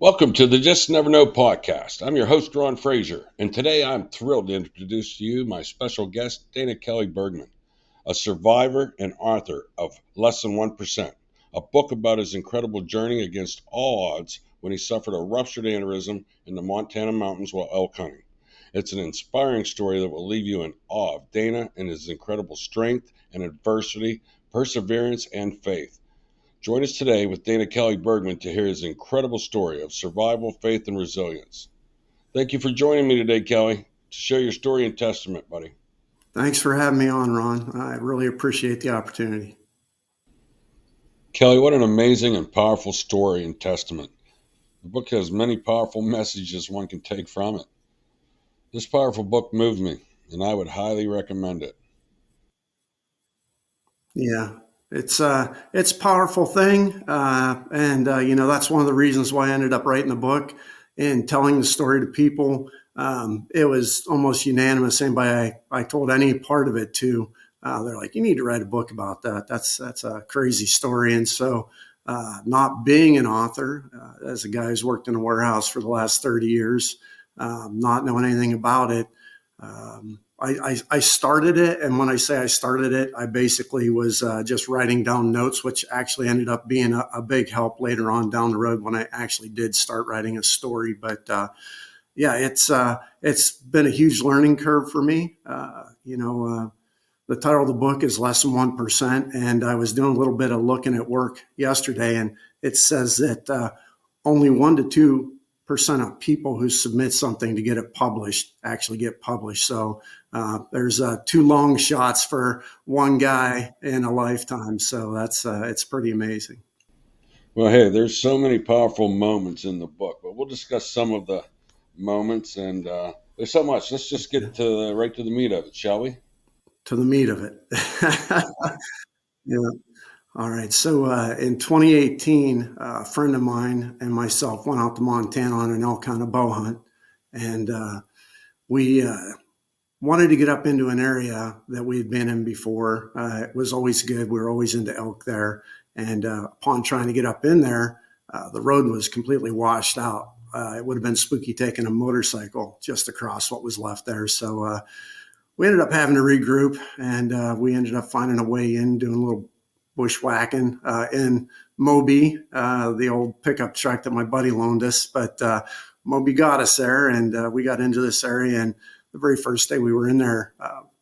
Welcome to the Just Never Know podcast. I'm your host, Ron Frazier, and today I'm thrilled to introduce to you my special guest, Kelley Bergman, a survivor and author of Less Than 1%, a book about his incredible journey against all odds when he suffered a ruptured aneurysm in the Montana mountains while elk hunting. It's an inspiring story that will leave you in awe of Dana and his incredible strength and adversity, perseverance, and faith. Join us today with Kelley Bergman to hear his incredible story of survival, faith, and resilience. Thank you for joining me today, Kelley, to share your story and testament, buddy. Thanks for having me on, Ron. I really appreciate the opportunity. Kelley, what an amazing and powerful story and testament. The book has many powerful messages one can take from it. This powerful book moved me, and I would highly recommend it. Yeah. It's a powerful thing, and that's one of the reasons why I ended up writing the book and telling the story to people. It was almost unanimous. Anybody I told any part of it to, they're like, "You need to write a book about that. That's a crazy story." And so, not being an author, as a guy who's worked in a warehouse for the last 30 years, not knowing anything about it. I started it, and when I say I started it, I basically was just writing down notes, which actually ended up being a big help later on down the road when I actually did start writing a story. But yeah, it's been a huge learning curve for me. The title of the book is Less Than 1%, and I was doing a little bit of looking at work yesterday, and it says that only 1 to 2% of people who submit something to get it published actually get published. So there's 2 long shots for one guy in a lifetime. So that's it's pretty amazing. Well, hey, there's so many powerful moments in the book, but we'll discuss some of the moments, and there's so much. Let's just get right to the meat of it, shall we? To the meat of it. Yeah. All right. So in 2018, a friend of mine and myself went out to Montana on an elk hunt, a bow hunt, and we wanted to get up into an area that we had been in before. It was always good. We were always into elk there. And upon trying to get up in there, the road was completely washed out. It would have been spooky taking a motorcycle just across what was left there. So we ended up having to regroup, and we ended up finding a way in, doing a little bushwhacking in Moby, the old pickup truck that my buddy loaned us. But Moby got us there, and we got into this area. And the very first day we were in there,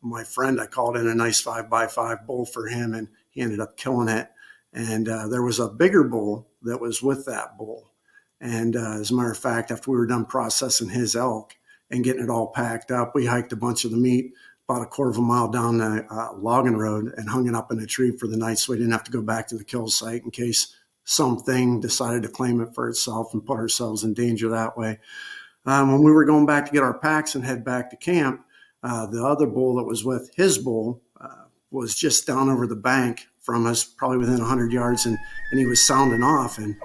my friend, I called in a nice 5x5 bull for him, and he ended up killing it. And there was a bigger bull that was with that bull. And as a matter of fact, after we were done processing his elk and getting it all packed up, we hiked a bunch of the meat about a quarter of a mile down the logging road and hung it up in a tree for the night, so we didn't have to go back to the kill site in case something decided to claim it for itself and put ourselves in danger that way. When we were going back to get our packs and head back to camp, the other bull that was with his bull was just down over the bank from us, probably within 100 yards, and he was sounding off. And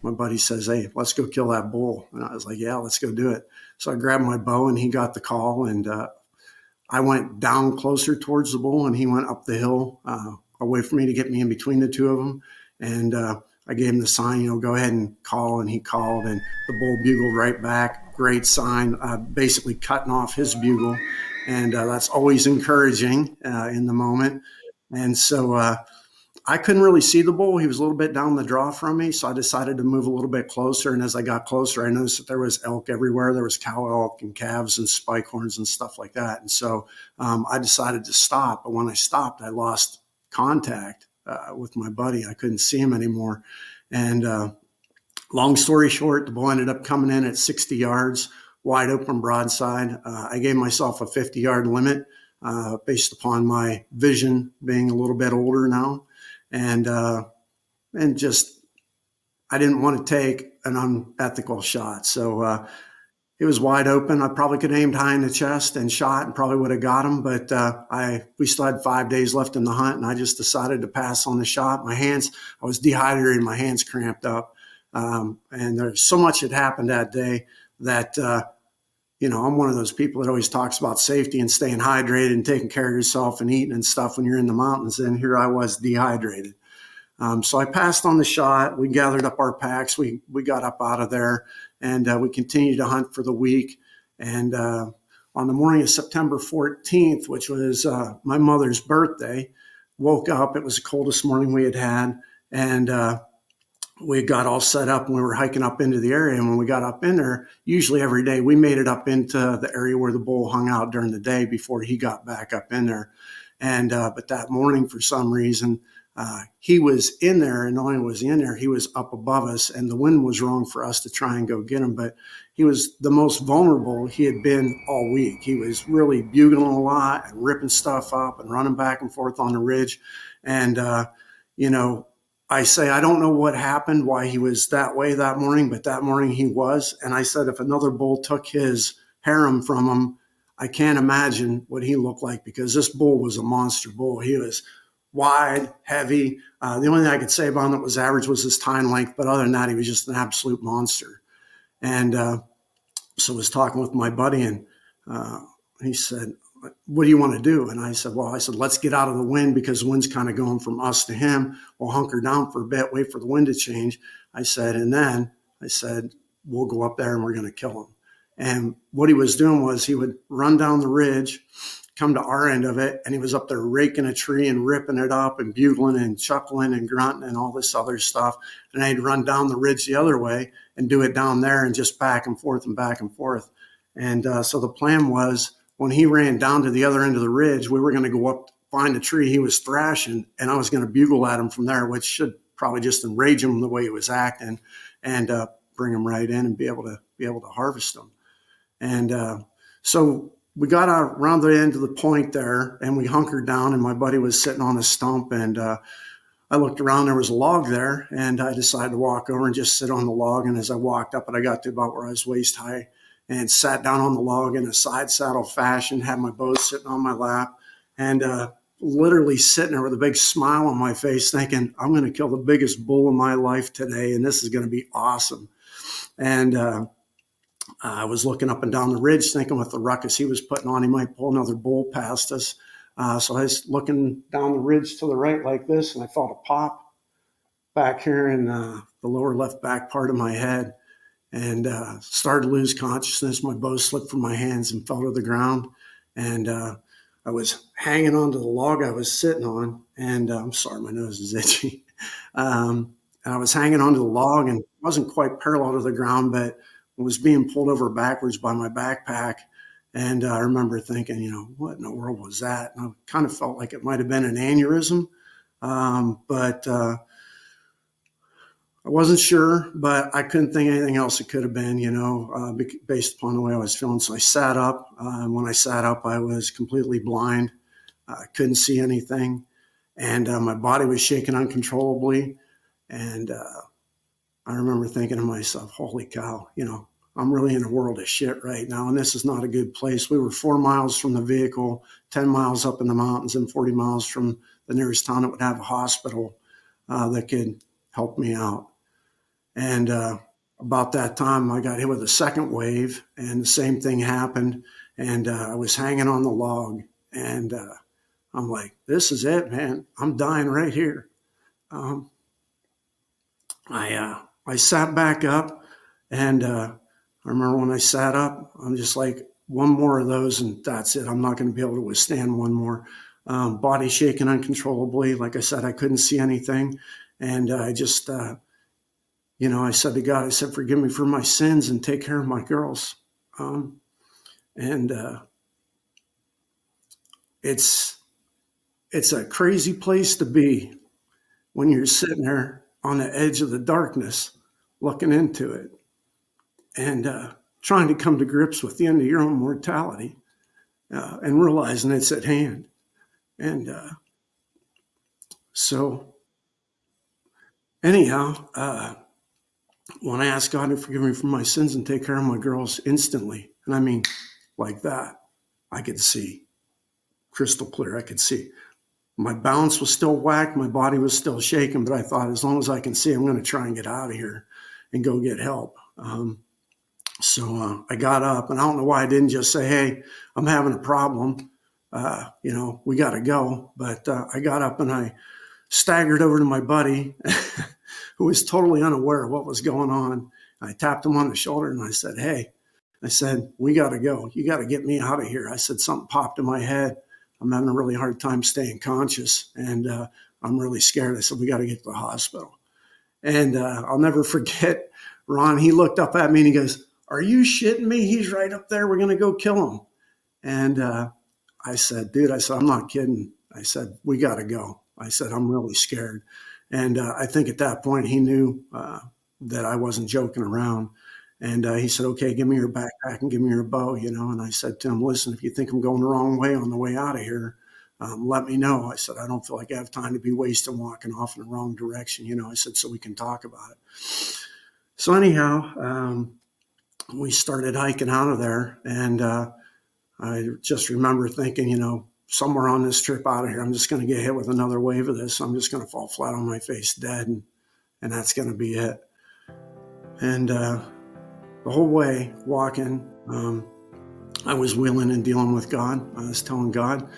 my buddy says, "Hey, let's go kill that bull." And I was like, "Yeah, let's go do it." So I grabbed my bow, and he got the call, and I went down closer towards the bull, and he went up the hill away from me to get me in between the two of them. And I gave him the sign, go ahead and call, and he called, and the bull bugled right back. Great sign, basically cutting off his bugle, and that's always encouraging in the moment. And so I couldn't really see the bull. He was a little bit down the draw from me, so I decided to move a little bit closer. And as I got closer, I noticed that there was elk everywhere. There was cow elk and calves and spike horns and stuff like that. And so I decided to stop. But when I stopped, I lost contact with my buddy. I couldn't see him anymore. And long story short, the bull ended up coming in at 60 yards, wide open broadside. I gave myself a 50-yard limit based upon my vision being a little bit older now. And just, I didn't want to take an unethical shot. So it was wide open. I probably could have aimed high in the chest and shot and probably would have got him. But we still had 5 days left in the hunt, and I just decided to pass on the shot. I was dehydrated. My hands cramped up. And there's so much had happened that day that, I'm one of those people that always talks about safety and staying hydrated and taking care of yourself and eating and stuff when you're in the mountains. And here I was dehydrated. So I passed on the shot. We gathered up our packs. We got up out of there, and we continued to hunt for the week. And on the morning of September 14th, which was my mother's birthday, woke up. It was the coldest morning we had had, and we got all set up and we were hiking up into the area. And when we got up in there, usually every day we made it up into the area where the bull hung out during the day before he got back up in there. And but that morning, for some reason, he was in there, and not only was he in there, he was up above us, and the wind was wrong for us to try and go get him. But he was the most vulnerable he had been all week. He was really bugling a lot and ripping stuff up and running back and forth on the ridge. And, you know, I say, I don't know what happened, why he was that way that morning, but that morning he was. And I said, if another bull took his harem from him, I can't imagine what he looked like, because this bull was a monster bull. He was wide, heavy. The only thing I could say about him that was average was his tine length, but other than that, he was just an absolute monster. And so I was talking with my buddy, and he said, what do you want to do? And I said, let's get out of the wind, because the wind's kind of going from us to him. We'll hunker down for a bit, wait for the wind to change. I said, we'll go up there and we're going to kill him. And what he was doing was he would run down the ridge, come to our end of it, and he was up there raking a tree and ripping it up and bugling and chuckling and grunting and all this other stuff. And I'd run down the ridge the other way and do it down there, and just back and forth and back and forth. And so the plan was, when he ran down to the other end of the ridge, we were going to go up, find the tree he was thrashing, and I was going to bugle at him from there, which should probably just enrage him the way he was acting, and bring him right in and be able to harvest him. And so we got out around the end of the point there, and we hunkered down, and my buddy was sitting on a stump, and I looked around, there was a log there, and I decided to walk over and just sit on the log. And as I walked up, and I got to about where I was waist high, and sat down on the log in a side saddle fashion, had my bow sitting on my lap, and literally sitting there with a big smile on my face, thinking, I'm going to kill the biggest bull in my life today, and this is going to be awesome. And I was looking up and down the ridge, thinking with the ruckus he was putting on, he might pull another bull past us. So I was looking down the ridge to the right like this, and I felt a pop back here in the lower left back part of my head, and started to lose consciousness. My bow slipped from my hands and fell to the ground. And I was hanging onto the log I was sitting on, and I'm sorry, my nose is itchy. I was hanging onto the log and wasn't quite parallel to the ground, but was being pulled over backwards by my backpack. And I remember thinking, what in the world was that? And I kind of felt like it might have been an aneurysm, but I wasn't sure, but I couldn't think anything else it could have been, based upon the way I was feeling. So I sat up. When I sat up, I was completely blind. I couldn't see anything. And my body was shaking uncontrollably. And I remember thinking to myself, holy cow, I'm really in a world of shit right now, and this is not a good place. We were 4 miles from the vehicle, 10 miles up in the mountains, and 40 miles from the nearest town that would have a hospital that could help me out. And about that time, I got hit with a second wave, and the same thing happened. And I was hanging on the log, and I'm like, this is it, man. I'm dying right here. I sat back up, and I remember when I sat up, I'm just like, one more of those, and that's it. I'm not going to be able to withstand one more. Body shaking uncontrollably. Like I said, I couldn't see anything. And I just, I said to God, I said, forgive me for my sins and take care of my girls. It's a crazy place to be when you're sitting there on the edge of the darkness, looking into it, and trying to come to grips with the end of your own mortality, and realizing it's at hand. And so anyhow, when I asked God to forgive me for my sins and take care of my girls, instantly, and I mean like that, I could see crystal clear. I could see. My balance was still whacked. My body was still shaking, but I thought, as long as I can see, I'm going to try and get out of here and go get help. So I got up, and I don't know why I didn't just say, hey, I'm having a problem. We got to go. But I got up and I staggered over to my buddy who was totally unaware of what was going on. I tapped him on the shoulder and I said, hey, I said, we got to go. You got to get me out of here. I said, something popped in my head. I'm having a really hard time staying conscious, and I'm really scared. I said, we got to get to the hospital. And I'll never forget, Ron, he looked up at me and he goes, are you shitting me? He's right up there. We're going to go kill him. And I said, dude, I said, I'm not kidding. I said, we got to go. I said, I'm really scared. And I think at that point he knew that I wasn't joking around. And he said, okay, give me your backpack and give me your bow, And I said to him, listen, if you think I'm going the wrong way on the way out of here, let me know. I said, I don't feel like I have time to be wasting walking off in the wrong direction, I said, so we can talk about it. So anyhow, we started hiking out of there. And I just remember thinking, somewhere on this trip out of here, I'm just going to get hit with another wave of this. I'm just going to fall flat on my face dead. And that's going to be it. And the whole way walking, I was willing and dealing with God. I was telling God,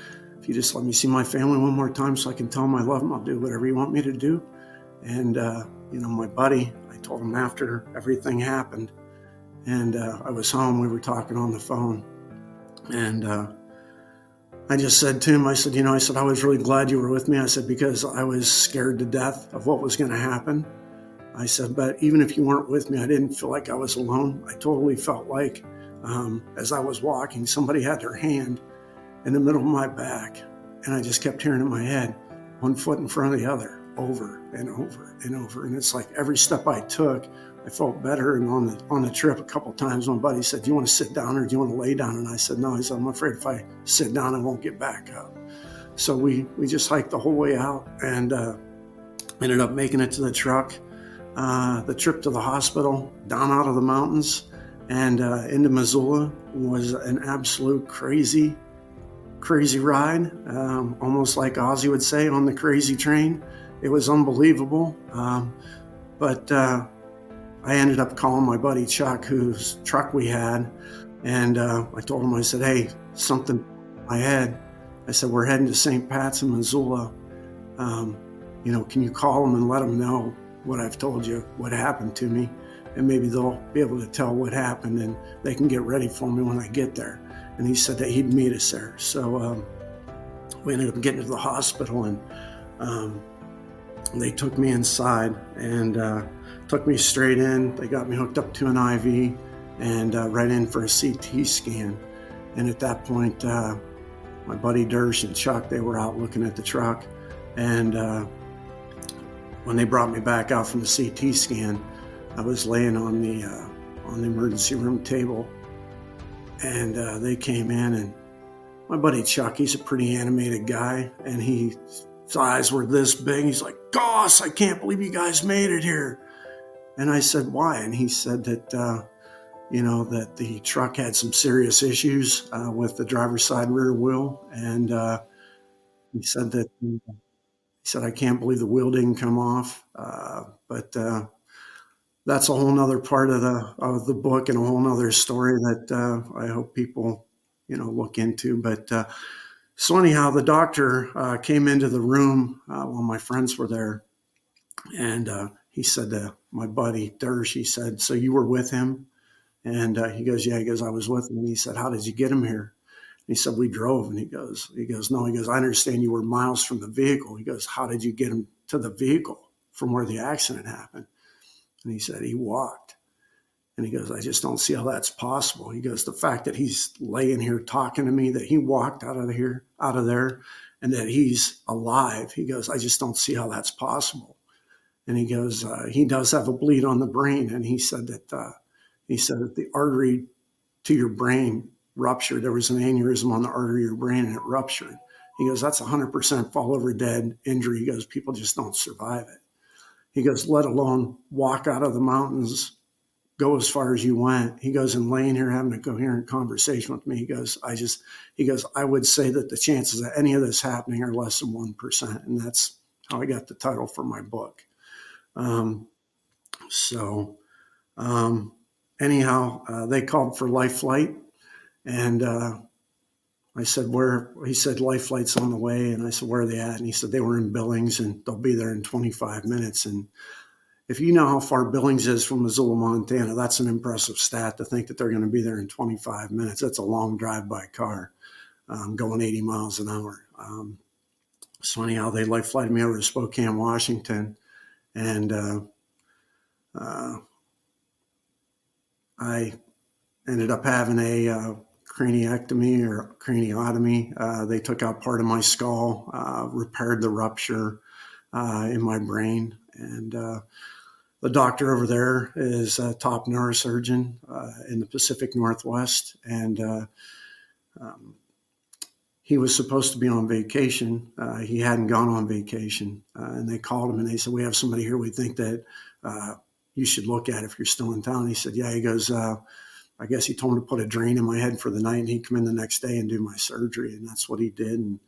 if you just let me see my family one more time so I can tell them I love them, I'll do whatever you want me to do. And, my buddy, I told him after everything happened, and I was home, we were talking on the phone. And I just said to him, I said, I was really glad you were with me. I said, because I was scared to death of what was going to happen. I said, but even if you weren't with me, I didn't feel like I was alone. I totally felt like as I was walking, somebody had their hand in the middle of my back. And I just kept hearing in my head, one foot in front of the other, over and over and over. And it's like every step I took, I felt better. And on the trip a couple of times, my buddy said, do you want to sit down or do you want to lay down? And I said, no. He said, I'm afraid if I sit down, I won't get back up. So we just hiked the whole way out and ended up making it to the truck. The trip to the hospital, down out of the mountains and into Missoula was an absolute crazy ride. Almost like Ozzy would say, on the crazy train. It was unbelievable. But I ended up calling my buddy Chuck, whose truck we had. And I told him, I said, hey, something in my head. I said, we're heading to St. Pat's in Missoula. Can you call them and let them know what I've told you, what happened to me, and maybe they'll be able to tell what happened and they can get ready for me when I get there. And he said that he'd meet us there. So we ended up getting to the hospital and they took me inside and took me straight in. They got me hooked up to an IV and right in for a CT scan. And at that point, my buddy Dersh and Chuck, they were out looking at the truck. And when they brought me back out from the CT scan, I was laying on the emergency room table, and they came in, and my buddy Chuck, he's a pretty animated guy, and his eyes were this big. He's like, "Goss, I can't believe you guys made it here." And I said, "Why?" And he said that that the truck had some serious issues with the driver's side rear wheel, and he said that. He said, I can't believe the wheel didn't come off. But that's a whole nother part of the book and a whole nother story that I hope people, look into. But so anyhow, the doctor came into the room while my friends were there. And he said to my buddy Dersh, he said, so you were with him? And he goes, yeah. He goes, I was with him. And he said, how did you get him here? He said, we drove. And he goes, no. He goes, I understand you were miles from the vehicle. He goes, how did you get him to the vehicle from where the accident happened? And he said, he walked. And he goes, I just don't see how that's possible. He goes, the fact that he's laying here talking to me, that he walked out of there, and that he's alive. He goes, I just don't see how that's possible. And he goes, he does have a bleed on the brain. And he said that the artery to your brain ruptured. There was an aneurysm on the artery of your brain and it ruptured. He goes, that's 100% fall over dead injury. He goes, people just don't survive it. He goes, let alone walk out of the mountains, go as far as you went. He goes, and laying here having a coherent conversation with me. He goes, I would say that the chances of any of this happening are less than 1%. And that's how I got the title for my book. Anyhow, they called for life flight. And I said, where? He said, Life Flight's on the way. And I said, where are they at? And he said, they were in Billings and they'll be there in 25 minutes. And if you know how far Billings is from Missoula, Montana, that's an impressive stat to think that they're going to be there in 25 minutes. That's a long drive by car, going 80 miles an hour. So anyhow, they life flighted me over to Spokane, Washington. And I ended up having a craniectomy or craniotomy. They took out part of my skull, repaired the rupture in my brain. And the doctor over there is a top neurosurgeon in the Pacific Northwest. And he was supposed to be on vacation. He hadn't gone on vacation. And they called him and they said, we have somebody here we think that you should look at if you're still in town. He said, yeah. He goes, I guess he told him to put a drain in my head for the night and he'd come in the next day and do my surgery. And that's what he did.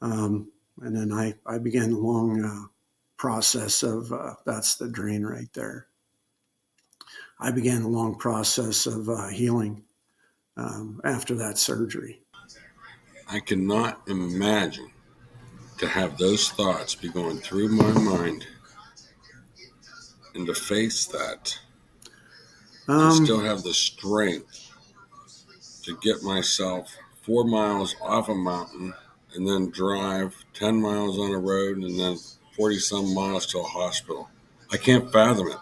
And then I began the long process of, that's the drain right there. I began the long process of healing after that surgery. I cannot imagine to have those thoughts be going through my mind and to face that, to still have the strength to get myself 4 miles off a mountain and then drive 10 miles on a road and then 40 some miles to a hospital. I can't fathom it.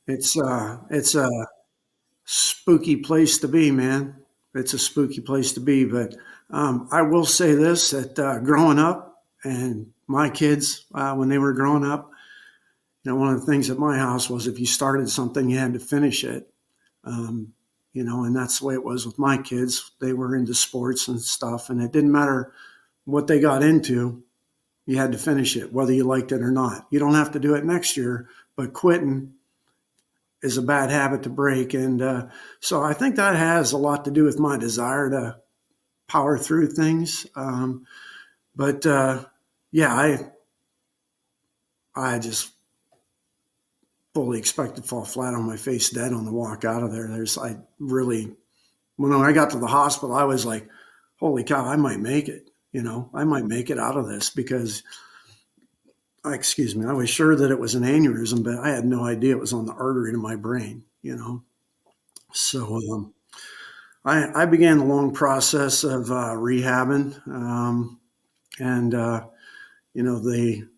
It's a spooky place to be, man. It's a spooky place to be. But I will say this: that growing up, and my kids when they were growing up, one of the things at my house was if you started something, you had to finish it. Um, and that's the way it was with my kids. They were into sports and stuff, and it didn't matter what they got into. You had to finish it, whether you liked it or not. You don't have to do it next year, but quitting is a bad habit to break. And so I think that has a lot to do with my desire to power through things. But yeah, I just fully expect to fall flat on my face dead on the walk out of there. When I got to the hospital, I was like, holy cow, I might make it. I might make it out of this because I was sure that it was an aneurysm, but I had no idea it was on the artery to my brain, So I began the long process of rehabbing. And the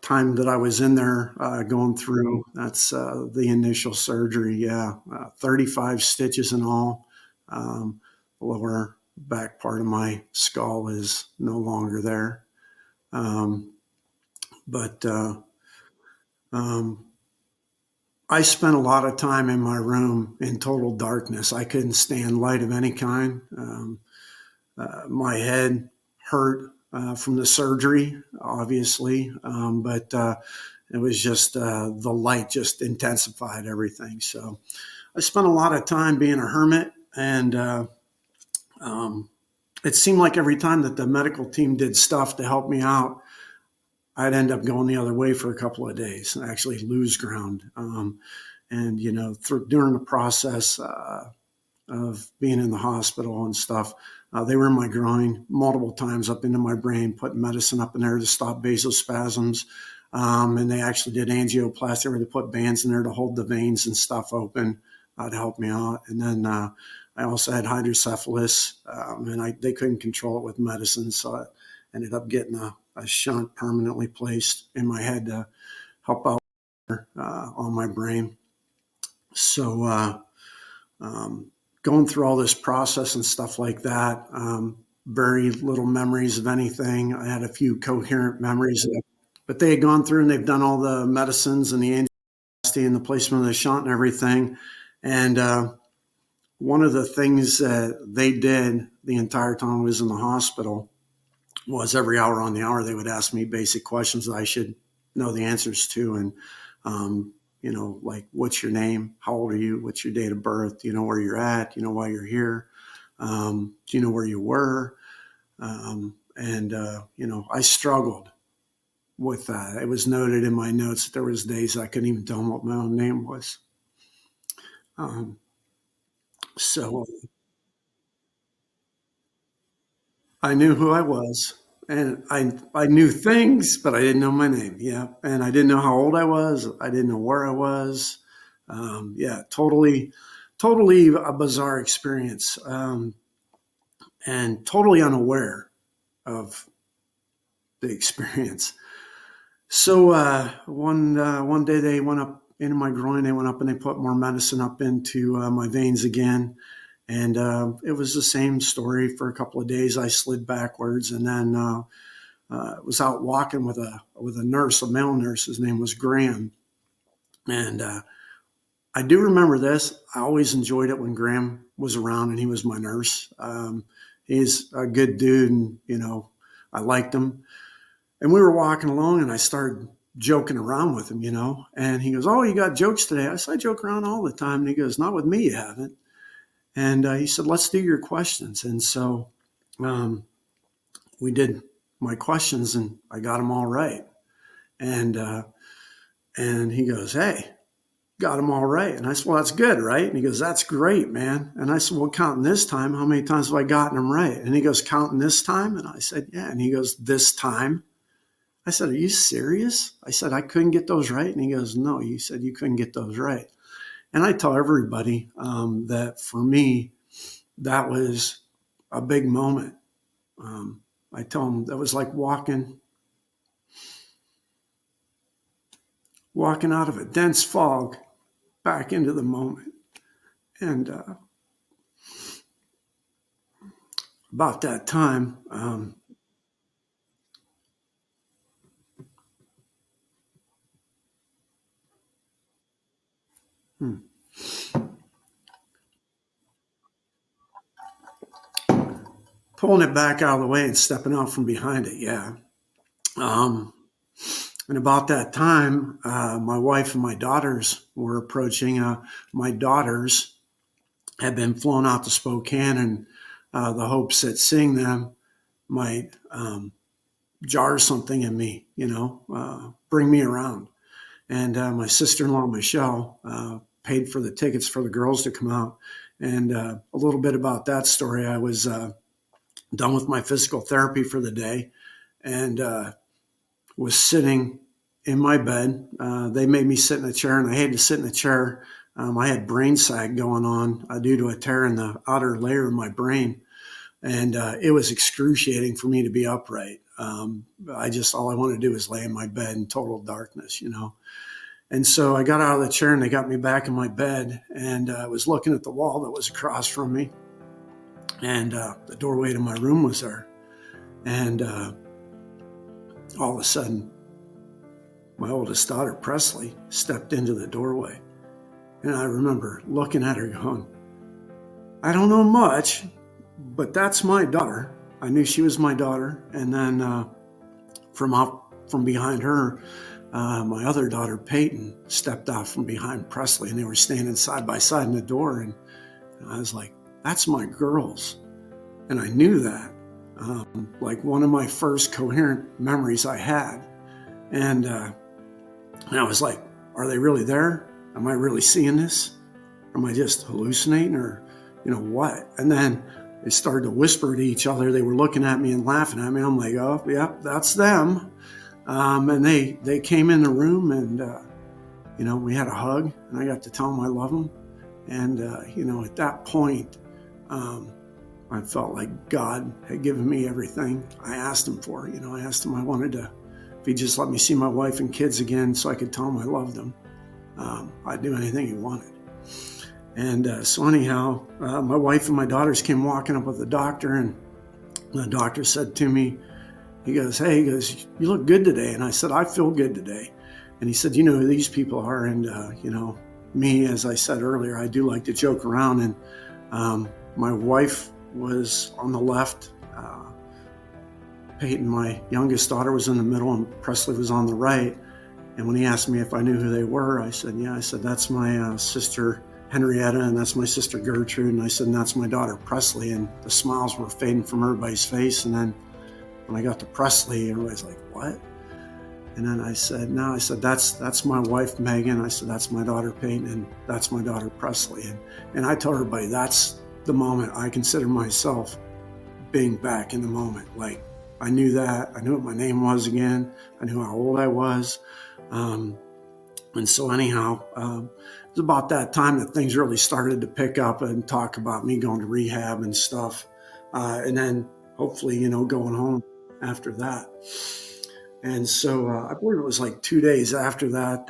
time that I was in there going through, that's the initial surgery. Yeah, 35 stitches in all. Lower back part of my skull is no longer there. But I spent a lot of time in my room in total darkness. I couldn't stand light of any kind. My head hurt from the surgery, obviously, but it was just the light just intensified everything. So I spent a lot of time being a hermit, and it seemed like every time that the medical team did stuff to help me out, I'd end up going the other way for a couple of days and actually lose ground. And during the process of being in the hospital and stuff, they were in my groin multiple times, up into my brain, putting medicine up in there to stop vasospasms. And they actually did angioplasty where they put bands in there to hold the veins and stuff open to help me out. And then I also had hydrocephalus, and they couldn't control it with medicine, so I ended up getting a shunt permanently placed in my head to help out on my brain. So going through all this process and stuff like that, very little memories of anything. I had a few coherent memories, but they had gone through and they've done all the medicines and the angioplasty and the placement of the shunt and everything. And one of the things that they did the entire time I was in the hospital was every hour on the hour, they would ask me basic questions that I should know the answers to. And, like, what's your name? How old are you? What's your date of birth? Do you know where you're at? Do you know why you're here? Do you know where you were? I struggled with that. It was noted in my notes that there was days I couldn't even tell them what my own name was. Um, so I knew who I was, and I knew things, but I didn't know my name. Yeah, and I didn't know how old I was. I didn't know where I was. Yeah, totally a bizarre experience, and totally unaware of the experience. So one day they went up into my groin. They went up and they put more medicine up into my veins again, and it was the same story for a couple of days. I slid backwards, and then was out walking with a nurse, a male nurse. His name was Graham, and I do remember this. I always enjoyed it when Graham was around and he was my nurse. He's a good dude, and I liked him. And we were walking along, and I started joking around with him, And he goes, "Oh, you got jokes today?" I said, "I joke around all the time." And he goes, "Not with me, you haven't." And he said, "Let's do your questions." And so um, we did my questions, and I got them all right. And he goes, "Hey, got them all right." And I said, "Well, that's good, right?" And he goes, "That's great, man." And I said, "Well, counting this time, how many times have I gotten them right?" And he goes, "Counting this time?" And I said, "Yeah." And he goes, "This time?" I said, "Are you serious?" I said, "I couldn't get those right." And he goes, "No, you said you couldn't get those right." And I tell everybody that for me, that was a big moment. I tell them that was like walking out of a dense fog back into the moment. And about that time, hmm, pulling it back out of the way and stepping out from behind it, yeah. Um, and about that time, my wife and my daughters were approaching. My daughters had been flown out to Spokane, and the hopes that seeing them might jar something in me, bring me around. And my sister-in-law, Michelle, paid for the tickets for the girls to come out. And a little bit about that story, I was done with my physical therapy for the day, and was sitting in my bed. They made me sit in a chair, and I hated to sit in a chair. I had brain sag going on due to a tear in the outer layer of my brain, and it was excruciating for me to be upright. All I wanted to do was lay in my bed in total darkness. And so I got out of the chair, and they got me back in my bed, and I was looking at the wall that was across from me, and the doorway to my room was there. And all of a sudden, my oldest daughter, Presley, stepped into the doorway. And I remember looking at her going, "I don't know much, but that's my daughter." I knew she was my daughter. And then from behind her, my other daughter, Peyton, stepped out from behind Presley, and they were standing side by side in the door. And I was like, "That's my girls." And I knew that, like one of my first coherent memories I had. And I was like, "Are they really there? Am I really seeing this? Am I just hallucinating, or, what?" And then they started to whisper to each other. They were looking at me and laughing at me. I'm like, "Oh, yeah, that's them." And they came in the room, and, we had a hug, and I got to tell them I love them. And, at that point, I felt like God had given me everything I asked him for. I asked him, if he'd just let me see my wife and kids again so I could tell him I loved them. I'd do anything he wanted. And so anyhow, my wife and my daughters came walking up with the doctor, and the doctor said to me, he goes, "You look good today." And I said, "I feel good today." And he said, "You know who these people are." And, me, as I said earlier, I do like to joke around. And my wife was on the left. Peyton, my youngest daughter, was in the middle, and Presley was on the right. And when he asked me if I knew who they were, I said, "Yeah." I said, "That's my sister Henrietta, and that's my sister Gertrude." And I said, "And that's my daughter Presley." And the smiles were fading from everybody's face. And then when I got to Presley, everybody's like, "What?" And then I said, no, I said, that's my wife, Megan. I said, that's my daughter, Peyton, and that's my daughter, Presley. And I told everybody that's the moment I consider myself being back in the moment. Like, I knew that. I knew what my name was again. I knew how old I was. And so anyhow, it was about that time that things really started to pick up and talk about me going to rehab and stuff. And then hopefully, going home after that. And so I believe it was like 2 days after that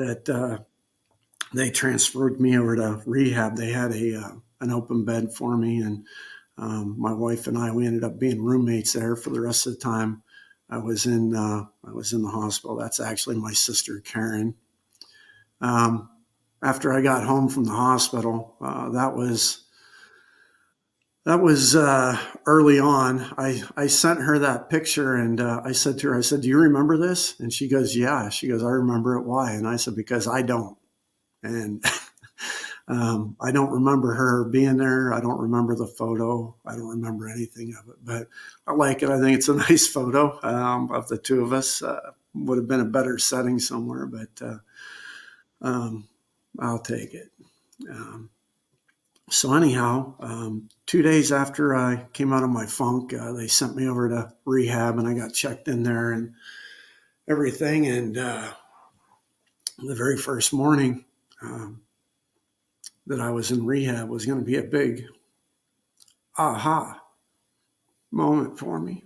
they transferred me over to rehab. They had an open bed for me, and my wife and we ended up being roommates there for the rest of the time I was in the hospital. That's actually my sister Karen. After I got home from the hospital, that was early on. I sent her that picture, and I said to her, I said, "Do you remember this?" And she goes, "Yeah." She goes, "I remember it. Why?" And I said, "Because I don't." And I don't remember her being there. I don't remember the photo. I don't remember anything of it, but I like it. I think it's a nice photo of the two of us. Would have been a better setting somewhere, but um, I'll take it. Um, so anyhow, 2 days after I came out of my funk, they sent me over to rehab, and I got checked in there and everything. And the very first morning that I was in rehab was going to be a big aha moment for me.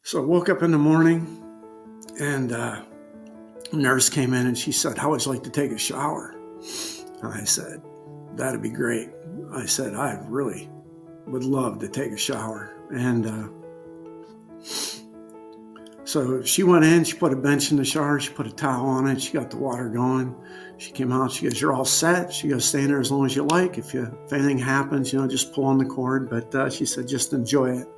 So I woke up in the morning, and a nurse came in and she said, "How would you like to take a shower?" And I said, "That'd be great." I said, "I really would love to take a shower." And so she went in, she put a bench in the shower, she put a towel on it, she got the water going. She came out, she goes, "You're all set." She goes, "Stay in there as long as you like. If anything happens, just pull on the cord." But she said, "Just enjoy it."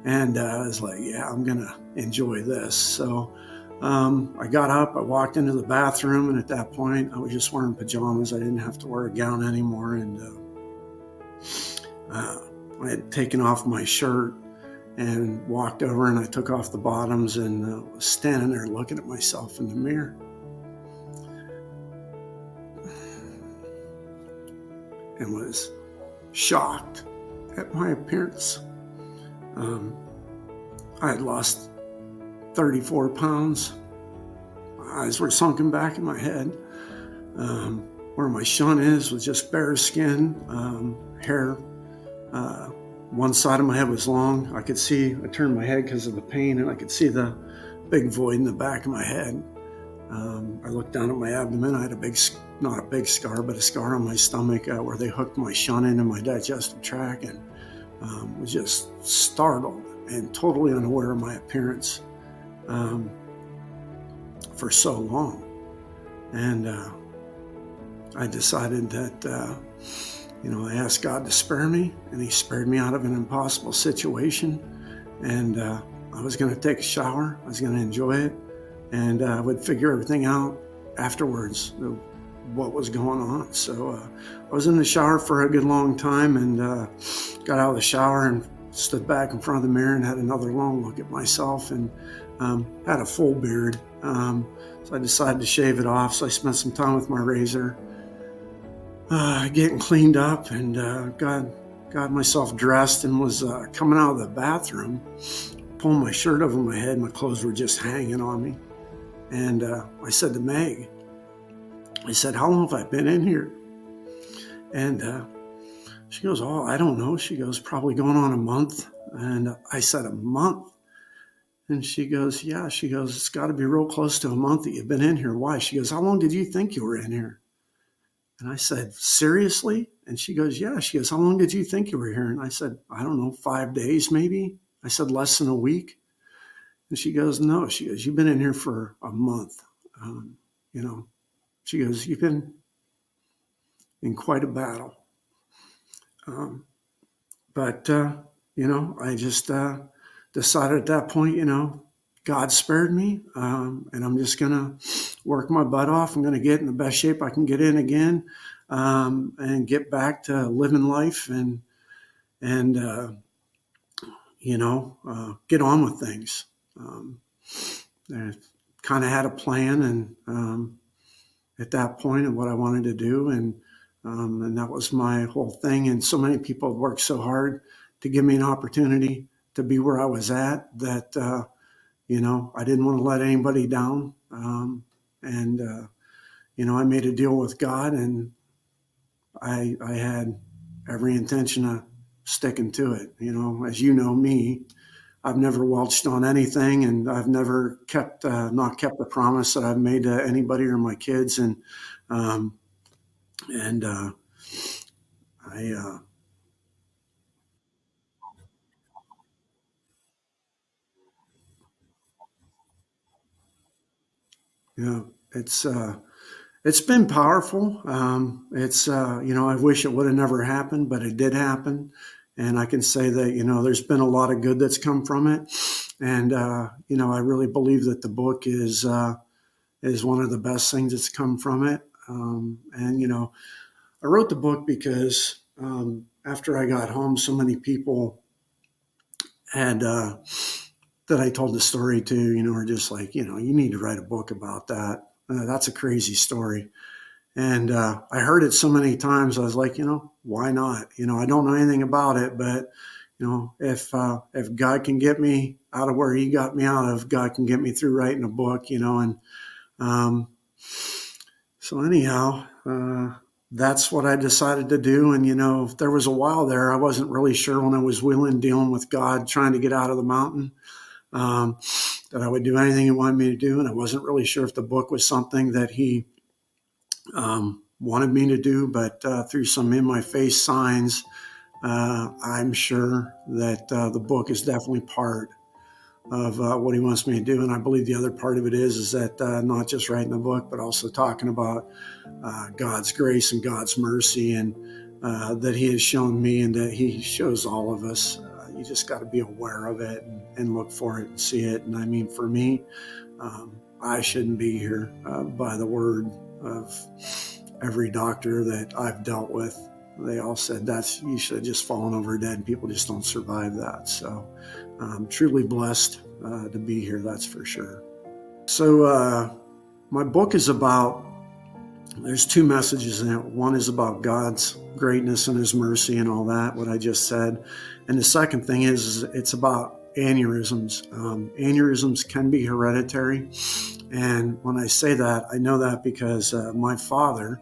And I was like, "Yeah, I'm going to enjoy this." So I got up, I walked into the bathroom, and at that point, I was just wearing pajamas. I didn't have to wear a gown anymore. And I had taken off my shirt and walked over, and I took off the bottoms and was standing there looking at myself in the mirror. And was shocked at my appearance. I had lost 34 pounds. My eyes were sunken back in my head. Where my shunt was just bare skin, hair. One side of my head was long. I turned my head because of the pain, and I could see the big void in the back of my head. I looked down at my abdomen. I had not a big scar, but a scar on my stomach where they hooked my shunt into my digestive tract, and was just startled and totally unaware of my appearance for so long. And I decided that, I asked God to spare me, and He spared me out of an impossible situation. And I was going to take a shower. I was going to enjoy it, and I would figure everything out afterwards, what was going on. So I was in the shower for a good long time, and got out of the shower and stood back in front of the mirror and had another long look at myself, and had a full beard. So I decided to shave it off. So I spent some time with my razor, getting cleaned up, and got myself dressed, and was coming out of the bathroom, pulling my shirt over my head. My clothes were just hanging on me. And I said to Meg, I said, "How long have I been in here?" And she goes, "Oh, I don't know." She goes, "Probably going on a month." And I said, "A month?" And she goes, "Yeah." She goes, "It's got to be real close to a month that you've been in here. Why?" She goes, "How long did you think you were in here?" And I said, "Seriously?" And she goes, "Yeah." She goes, "How long did you think you were here?" And I said, "I don't know, 5 days maybe." I said, "Less than a week?" And she goes, "No." She goes, "You've been in here for a month. You know." She goes, "You've been in quite a battle." But I just decided at that point, God spared me, and I'm just going to work my butt off. I'm going to get in the best shape I can get in again, and get back to living life and get on with things. Um, I kind of had a plan, and at that point, of what I wanted to do, and that was my whole thing. And so many people have worked so hard to give me an opportunity to be where I was at that I didn't want to let anybody down. And I made a deal with God, and I had every intention of sticking to it. As you know me, I've never welched on anything, and I've never not kept the promise that I've made to anybody or my kids. Um, and I Yeah, it's uh, it's been powerful. I wish it would have never happened, but it did happen, and I can say that there's been a lot of good that's come from it, and I really believe that the book is one of the best things that's come from it. And I wrote the book because after I got home, so many people had that I told the story to, are just like, you need to write a book about that. That's a crazy story. And I heard it so many times. I was like, why not? I don't know anything about it, but if God can get me out of where He got me out of, God can get me through writing a book. And um, so anyhow, that's what I decided to do. And there was a while there I wasn't really sure when I was dealing with God, trying to get out of the mountain. Um, that I would do anything He wanted me to do, and I wasn't really sure if the book was something that He wanted me to do, but through some in my face signs, I'm sure that the book is definitely part of what He wants me to do. And I believe the other part of it is that not just writing the book, but also talking about God's grace and God's mercy, and that He has shown me and that He shows all of us. You just got to be aware of it and look for it and see it. And I mean, for me, I shouldn't be here by the word of every doctor that I've dealt with. They all said you should have just fallen over dead, and people just don't survive that. So I'm truly blessed to be here, that's for sure. So my book is there's two messages in it. One is about God's greatness and His mercy and all that, what I just said. And the second thing is it's about aneurysms. Aneurysms can be hereditary. And when I say that, I know that because my father,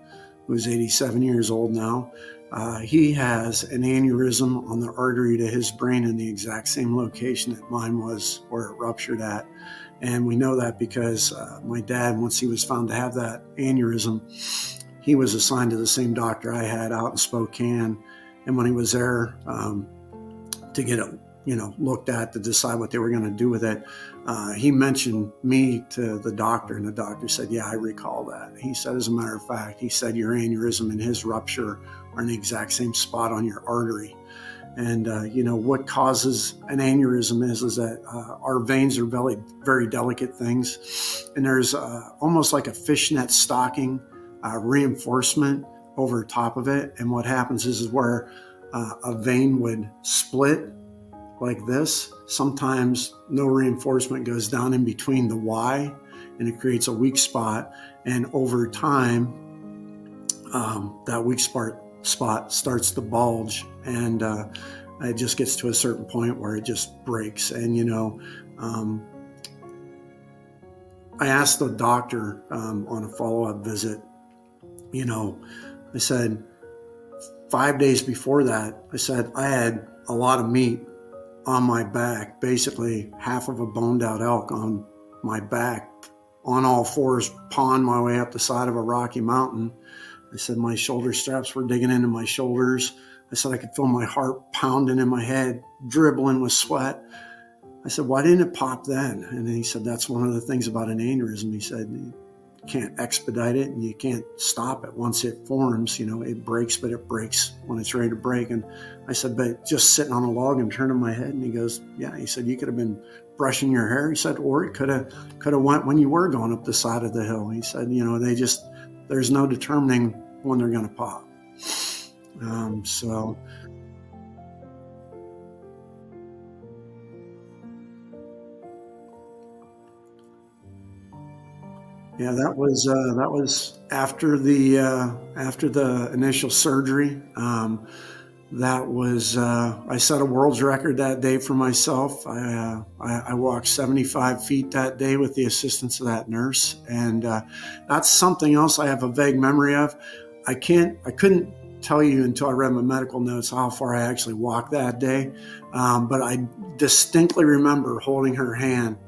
who's 87 years old now, he has an aneurysm on the artery to his brain in the exact same location that mine was, where it ruptured at. And we know that because my dad, once he was found to have that aneurysm, he was assigned to the same doctor I had out in Spokane. And when he was there to get it, looked at to decide what they were going to do with it, he mentioned me to the doctor, and the doctor said, "Yeah, I recall that." He said, as a matter of fact, he said your aneurysm and his rupture are in the exact same spot on your artery. And what causes an aneurysm is that our veins are very, very delicate things, and there's almost like a fishnet stocking reinforcement over top of it. And what happens is where a vein would split like this. Sometimes no reinforcement goes down in between the Y, and it creates a weak spot. And over time, that weak spot starts to bulge, and it just gets to a certain point where it just breaks. And I asked the doctor on a follow-up visit, I said 5 days before that, I said I had a lot of meat on my back, basically half of a boned out elk on my back, on all fours, pawing my way up the side of a rocky mountain. I said my shoulder straps were digging into my shoulders. I said I could feel my heart pounding in my head, dribbling with sweat. I said, why didn't it pop then? And then he said, that's one of the things about an aneurysm. He said, you can't expedite it and you can't stop it. Once it forms, it breaks, but it breaks when it's ready to break. And I said, but just sitting on a log and turning my head. And he goes, yeah. He said, you could have been brushing your hair. He said, or it could have went when you were going up the side of the hill. He said, there's no determining when they're going to pop. So, Yeah, that was after the initial surgery. That was I set a world's record that day for myself. I walked 75 feet that day with the assistance of that nurse, and that's something else I have a vague memory of. I couldn't tell you until I read my medical notes how far I actually walked that day, but I distinctly remember holding her hand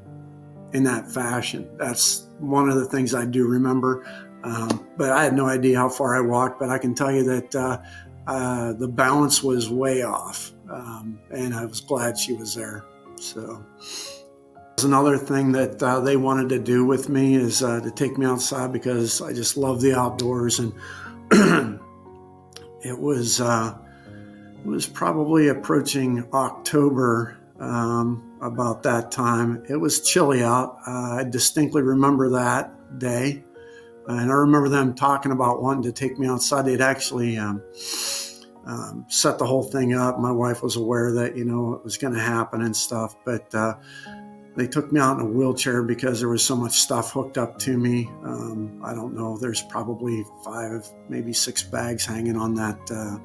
in that fashion. That's one of the things I do remember. But I had no idea how far I walked, but I can tell you that the balance was way off. And I was glad she was there. So another thing that they wanted to do with me is to take me outside because I just love the outdoors. And it was probably approaching October. About that time, it was chilly out. I distinctly remember that day, and I remember them talking about wanting to take me outside. They'd actually set the whole thing up. My wife was aware that it was going to happen and stuff, but they took me out in a wheelchair because there was so much stuff hooked up to me. I don't know. There's probably 5, maybe 6 bags hanging on that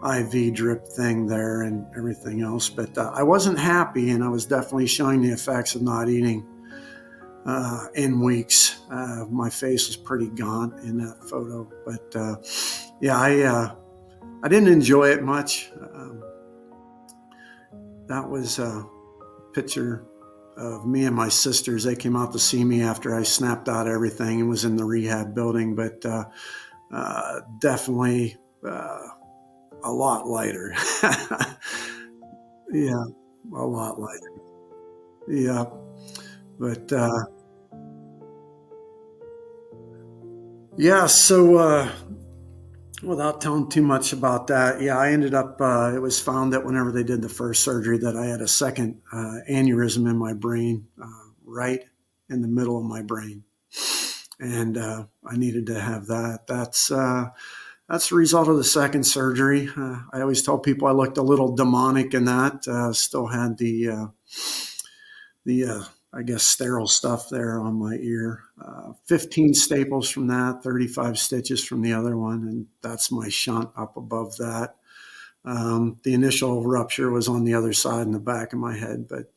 IV drip thing there and everything else. But I wasn't happy, and I was definitely showing the effects of not eating in weeks. My face was pretty gaunt in that photo. But I didn't enjoy it much. That was a picture of me and my sisters. They came out to see me after I snapped out everything and was in the rehab building, but definitely a lot lighter. Yeah, a lot lighter. Yeah, but yeah. So without telling too much about that, yeah, I ended up. It was found that whenever they did the first surgery, that I had a second aneurysm in my brain, right in the middle of my brain, and I needed to have that. That's the result of the second surgery. I always tell people I looked a little demonic in that. Still had the I guess sterile stuff there on my ear. 15 staples from that, 35 stitches from the other one, and that's my shunt up above that. The initial rupture was on the other side in the back of my head, but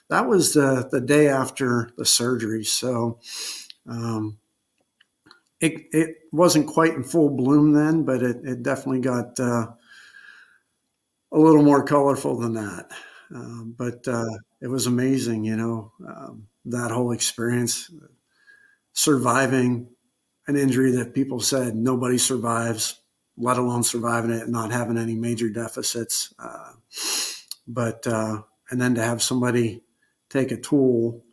that was the day after the surgery. So um, it wasn't quite in full bloom then, but it definitely got a little more colorful than that. But it was amazing, that whole experience, surviving an injury that people said nobody survives, let alone surviving it and not having any major deficits. And then to have somebody take a tool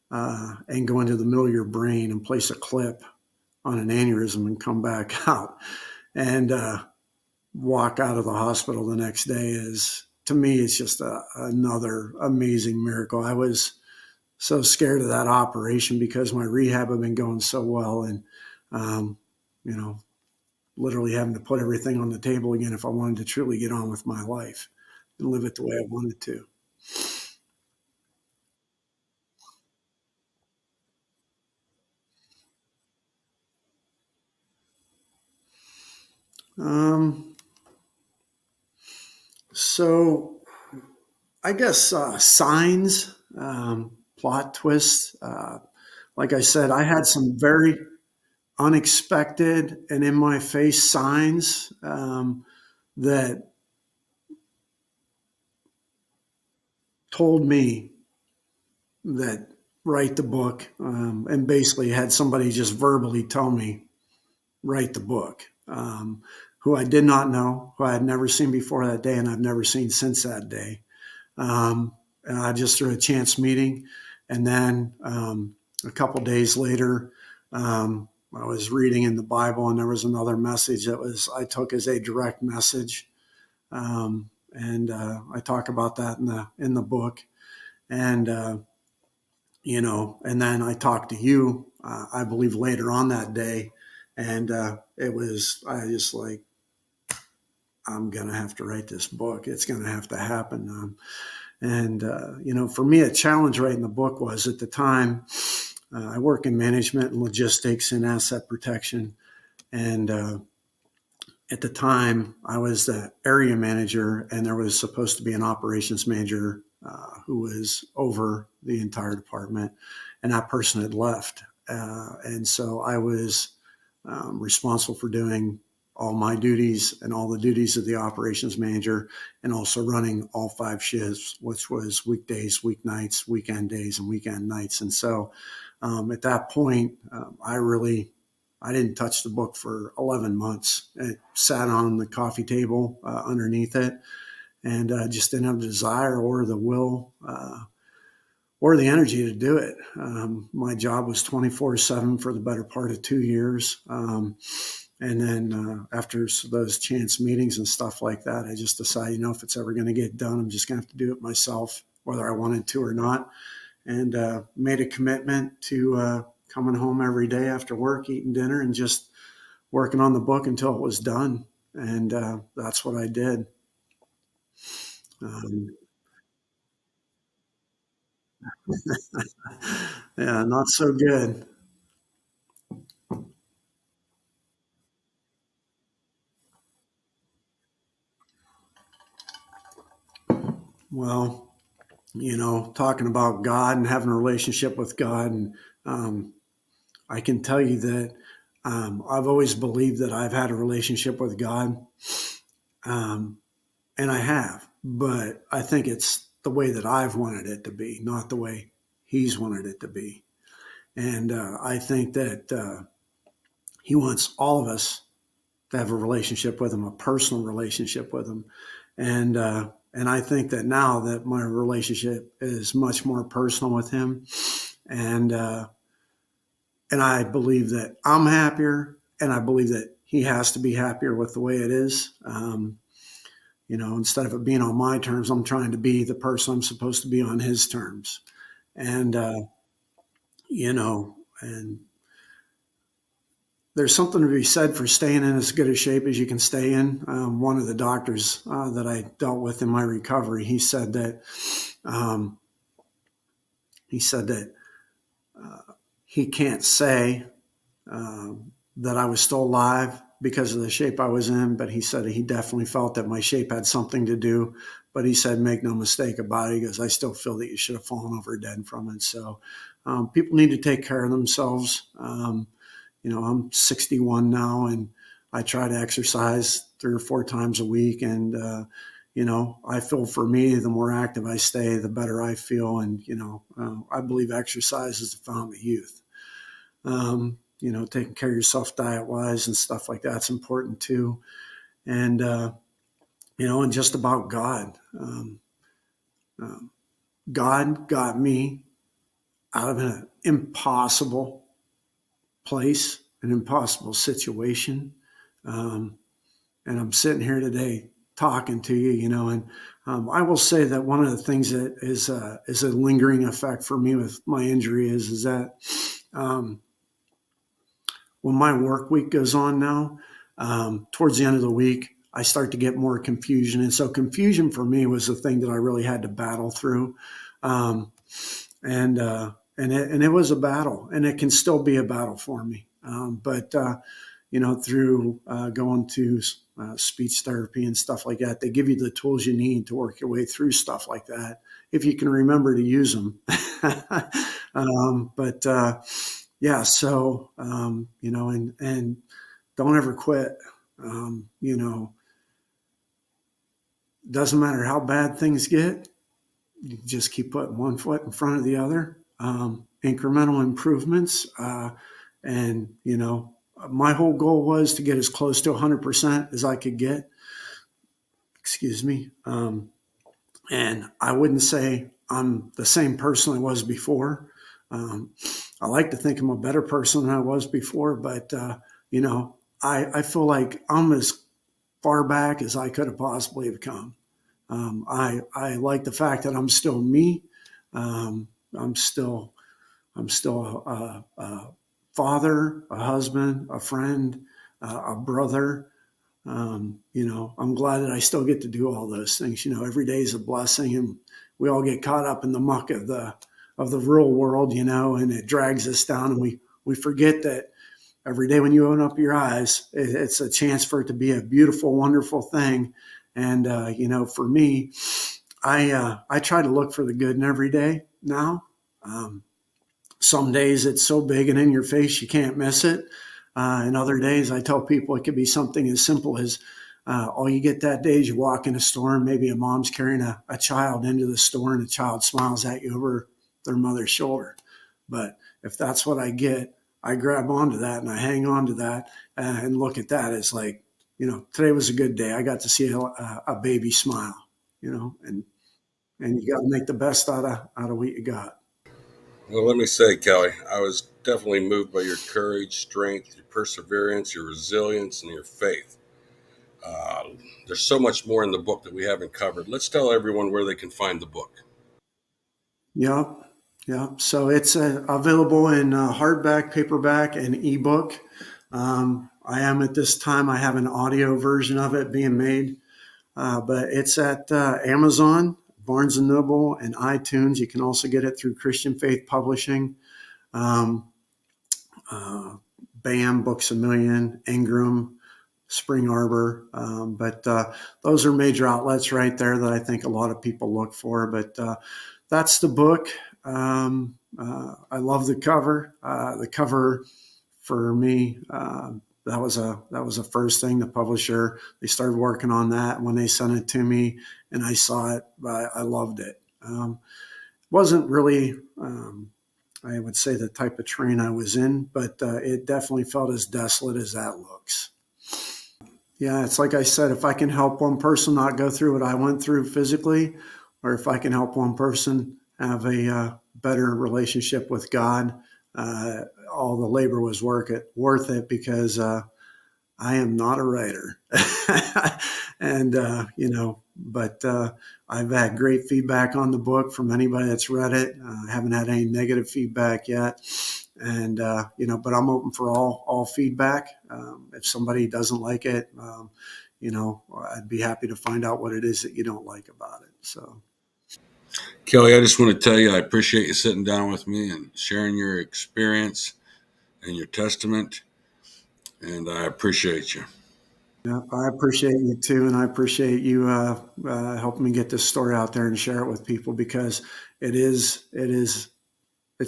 and go into the middle of your brain and place a clip on an aneurysm and come back out and walk out of the hospital the next day is, to me, it's just another amazing miracle. I was so scared of that operation because my rehab had been going so well, and um, you know, literally having to put everything on the table again if I wanted to truly get on with my life and live it the way I wanted to. Um, so I guess signs, plot twists. Like I said, I had some very unexpected and in my face signs that told me that write the book, and basically had somebody just verbally tell me write the book, who I did not know, who I had never seen before that day, and I've never seen since that day. Just through a chance meeting, and then a couple days later, I was reading in the Bible, and there was another message that was I took as a direct message, and I talk about that in the book, and and then I talked to you, I believe later on that day, and it was I just like I'm gonna have to write this book. It's gonna have to happen. And for me, a challenge writing the book was at the time. I work in management and logistics and asset protection. And at the time, I was the area manager, and there was supposed to be an operations manager who was over the entire department, and that person had left. And so I was responsible for doing all my duties and all the duties of the operations manager, and also running all 5 shifts, which was weekdays, weeknights, weekend days, and weekend nights. And so at that point, I didn't touch the book for 11 months. It sat on the coffee table underneath it, and just didn't have the desire or the will or the energy to do it. My job was 24/7 for the better part of 2 years. And then after those chance meetings and stuff like that, I just decided, if it's ever going to get done, I'm just going to have to do it myself, whether I wanted to or not. And made a commitment to coming home every day after work, eating dinner, and just working on the book until it was done. And that's what I did. Um, yeah, not so good. Well, talking about God and having a relationship with God, and I can tell you that I've always believed that I've had a relationship with God, um, and I have, but I think it's the way that I've wanted it to be, not the way He's wanted it to be. And I think that He wants all of us to have a relationship with Him, a personal relationship with Him. And I think that now that my relationship is much more personal with Him, and and I believe that I'm happier, and I believe that He has to be happier with the way it is. Instead of it being on my terms, I'm trying to be the person I'm supposed to be on His terms. And you know, and there's something to be said for staying in as good a shape as you can stay in. One of the doctors that I dealt with in my recovery, um, he said that he can't say that I was still alive because of the shape I was in, but he said he definitely felt that my shape had something to do. But he said, make no mistake about it. He goes, I still feel that you should have fallen over dead from it. So people need to take care of themselves. I'm 61 now, and I try to exercise 3 or 4 times a week. And, I feel for me, the more active I stay, the better I feel. And, I believe exercise is the fountain of youth. Taking care of yourself diet wise and stuff like that's important too. And, and just about God. God got me out of an impossible place, an impossible situation. Um, and I'm sitting here today talking to you, and I will say that one of the things that is a lingering effect for me with my injury is that um, when my work week goes on now, towards the end of the week, I start to get more confusion. And so confusion for me was the thing that I really had to battle through. Um, and it was a battle, and it can still be a battle for me. But through going to speech therapy and stuff like that, they give you the tools you need to work your way through stuff like that if you can remember to use them. But yeah, so and don't ever quit. Doesn't matter how bad things get, you just keep putting one foot in front of the other. Incremental improvements, and my whole goal was to get as close to 100% as I could get. Excuse me. And I wouldn't say I'm the same person I was before. Um, I like to think I'm a better person than I was before, but I feel like I'm as far back as I could have possibly have come. I like the fact that I'm still me. Um, I'm still a father, a husband, a friend, a brother. I'm glad that I still get to do all those things. Every day is a blessing, and we all get caught up in the muck of of the real world, and it drags us down, and we forget that every day when you open up your eyes, it's a chance for it to be a beautiful, wonderful thing. And for me, I try to look for the good in every day now. Um, some days it's so big and in your face you can't miss it. And other days I tell people it could be something as simple as all you get that day is you walk in a store and maybe a mom's carrying a child into the store and the child smiles at you over their mother's shoulder. But if that's what I get, I grab onto that and I hang on to that and look at that as like, today was a good day. I got to see a baby smile, and you got to make the best out of what you got. Well, let me say, Kelley, I was definitely moved by your courage, strength, your perseverance, your resilience, and your faith. Uh, there's so much more in the book that we haven't covered. Let's tell everyone where they can find the book. Yep. Yep. So it's available in hardback, paperback, and ebook. I am at this time, I have an audio version of it being made, but it's at Amazon, Barnes and Noble, and iTunes. You can also get it through Christian Faith Publishing, um, uh, BAM, Books a Million, Ingram, Spring Arbor. But those are major outlets right there that I think a lot of people look for. But that's the book. I love the cover. The cover for me, that was a first thing. The publisher, they started working on that when they sent it to me, and I saw it. I loved it. Wasn't really, I would say, the type of train I was in, but it definitely felt as desolate as that looks. Yeah, it's like I said, if I can help one person not go through what I went through physically, or if I can help one person have a better relationship with God, uh, all the labor was worth it because I am not a writer. And, but I've had great feedback on the book from anybody that's read it. I haven't had any negative feedback yet. And, but I'm open for all feedback. If somebody doesn't like it, I'd be happy to find out what it is that you don't like about it. So. Kelley, I just want to tell you I appreciate you sitting down with me and sharing your experience and your testament, and I appreciate you. Yeah, I appreciate you too, and I appreciate you helping me get this story out there and share it with people because it's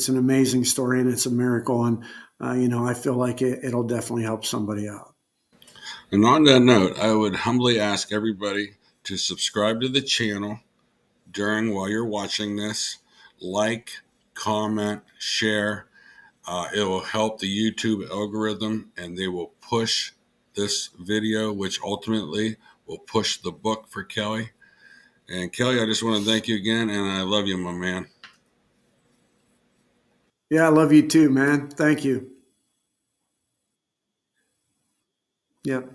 an amazing story and it's a miracle, and I feel like it'll definitely help somebody out. And on that note, I would humbly ask everybody to subscribe to the channel while you're watching this, like, comment, share. It will help the YouTube algorithm and they will push this video, which ultimately will push the book for Kelley. And Kelley, I just want to thank you again, and I love you, my man. Yeah, I love you too, man. Thank you. Yep.